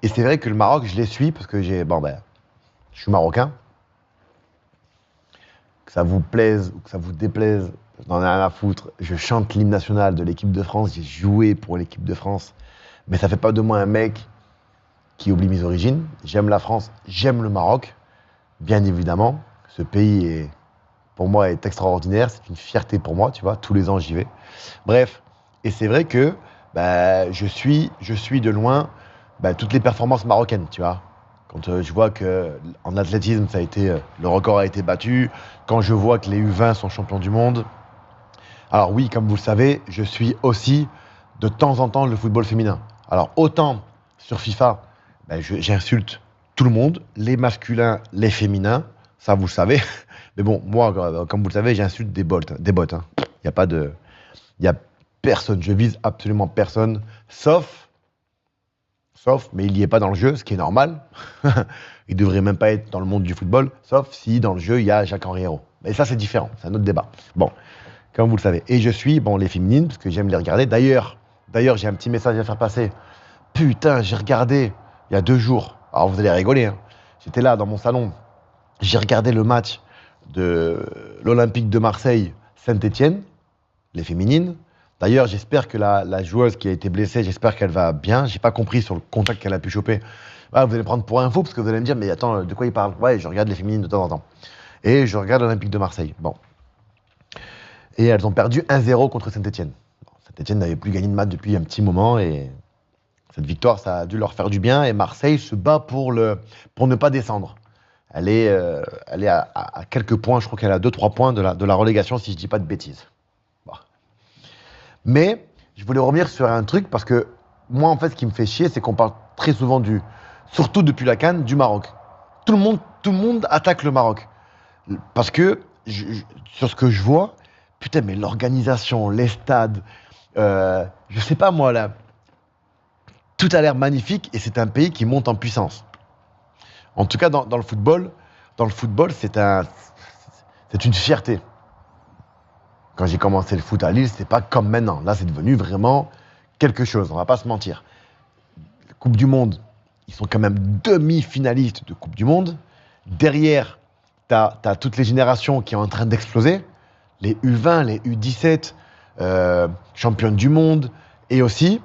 Et c'est vrai que le Maroc, je les suis parce que je suis marocain. Que ça vous plaise ou que ça vous déplaise, j'en ai rien à foutre. Je chante l'hymne national de l'équipe de France, j'ai joué pour l'équipe de France. Mais ça fait pas de moi un mec qui oublie mes origines. J'aime la France, j'aime le Maroc, bien évidemment. Ce pays est, pour moi, est extraordinaire, c'est une fierté pour moi, tu vois. Tous les ans, j'y vais. Bref, et c'est vrai que je suis de loin toutes les performances marocaines, tu vois. Quand je vois que en athlétisme, le record a été battu, quand je vois que les U20 sont champions du monde. Alors oui, comme vous le savez, je suis aussi de temps en temps le football féminin. Alors autant sur FIFA, j'insulte tout le monde, les masculins, les féminins, ça vous le savez. Mais bon, moi, comme vous le savez, j'insulte des bots. Il n'y a pas de, il y a personne, je vise absolument personne, sauf, mais il n'y est pas dans le jeu, ce qui est normal. Il devrait même pas être dans le monde du football, sauf si dans le jeu il y a Jacques-Henri Hérault. Mais ça c'est différent, c'est un autre débat. Bon, comme vous le savez. Et je suis, les féminines, parce que j'aime les regarder. D'ailleurs, j'ai un petit message à faire passer. Putain, j'ai regardé il y a 2 jours. Alors vous allez rigoler, hein. J'étais là dans mon salon, j'ai regardé le match de l'Olympique de Marseille Saint-Étienne, les féminines. D'ailleurs, j'espère que la joueuse qui a été blessée, j'espère qu'elle va bien. J'ai pas compris sur le contact qu'elle a pu choper. Ah, vous allez prendre pour info parce que vous allez me dire, mais attends, de quoi il parle? Ouais, je regarde les féminines de temps en temps. Et je regarde l'Olympique de Marseille. Bon. Et elles ont perdu 1-0 contre Saint-Etienne. Saint-Etienne n'avait plus gagné de match depuis un petit moment et cette victoire, ça a dû leur faire du bien. Et Marseille se bat pour ne pas descendre. Elle est à quelques points, je crois qu'elle est à 2-3 points de la relégation, si je dis pas de bêtises. Bon. Mais je voulais revenir sur un truc parce que moi, en fait, ce qui me fait chier, c'est qu'on parle très souvent surtout depuis la CAN, du Maroc. Tout le monde attaque le Maroc. Parce que, sur ce que je vois, putain, mais l'organisation, les stades, je sais pas moi, là, tout a l'air magnifique et c'est un pays qui monte en puissance. En tout cas, dans le football, c'est une fierté. Quand j'ai commencé le foot à Lille, c'était pas comme maintenant. Là, c'est devenu vraiment quelque chose, on va pas se mentir. La Coupe du Monde, ils sont quand même demi-finalistes de Coupe du Monde. Derrière, t'as toutes les générations qui sont en train d'exploser. Les U20, les U17, championnes du monde. Et aussi,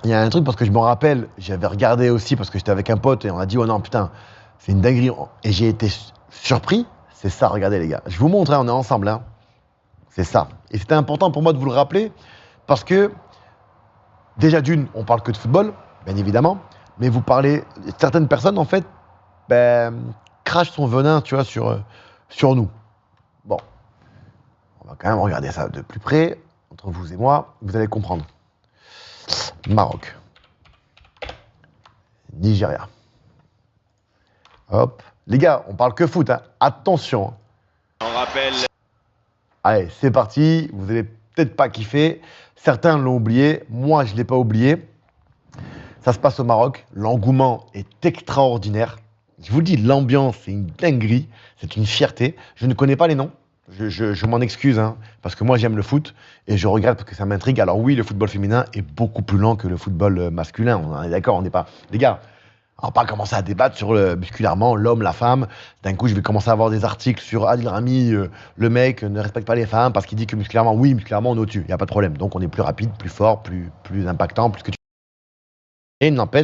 il y a un truc, parce que je me rappelle, j'avais regardé aussi, parce que j'étais avec un pote, et on a dit, oh non, putain, c'est une dinguerie. Et j'ai été surpris. C'est ça, regardez les gars. Je vous montre, hein, on est ensemble. Hein. C'est ça. Et c'était important pour moi de vous le rappeler, parce que, déjà d'une, on parle que de football, bien évidemment, mais certaines personnes, en fait, crachent son venin, tu vois, sur nous. Bon, on va quand même regarder ça de plus près, entre vous et moi, vous allez comprendre. Maroc. Nigeria. Hop. Les gars, on parle que foot, hein. Attention. On rappelle. Allez, c'est parti. Vous allez peut-être pas kiffer. Certains l'ont oublié. Moi, je ne l'ai pas oublié. Ça se passe au Maroc. L'engouement est extraordinaire. Je vous le dis, l'ambiance, c'est une dinguerie. C'est une fierté. Je ne connais pas les noms. Je m'en excuse, hein, parce que moi j'aime le foot et je regarde parce que ça m'intrigue. Alors oui, le football féminin est beaucoup plus lent que le football masculin. On est d'accord, on n'est pas. Les gars, on va pas commencer à débattre sur musculairement l'homme, la femme. D'un coup, je vais commencer à avoir des articles sur Adil Rami, le mec ne respecte pas les femmes parce qu'il dit que musculairement, oui, musculairement on est au-dessus. Il y a pas de problème. Donc on est plus rapide, plus fort, plus impactant, plus que tu. Et il n'empêche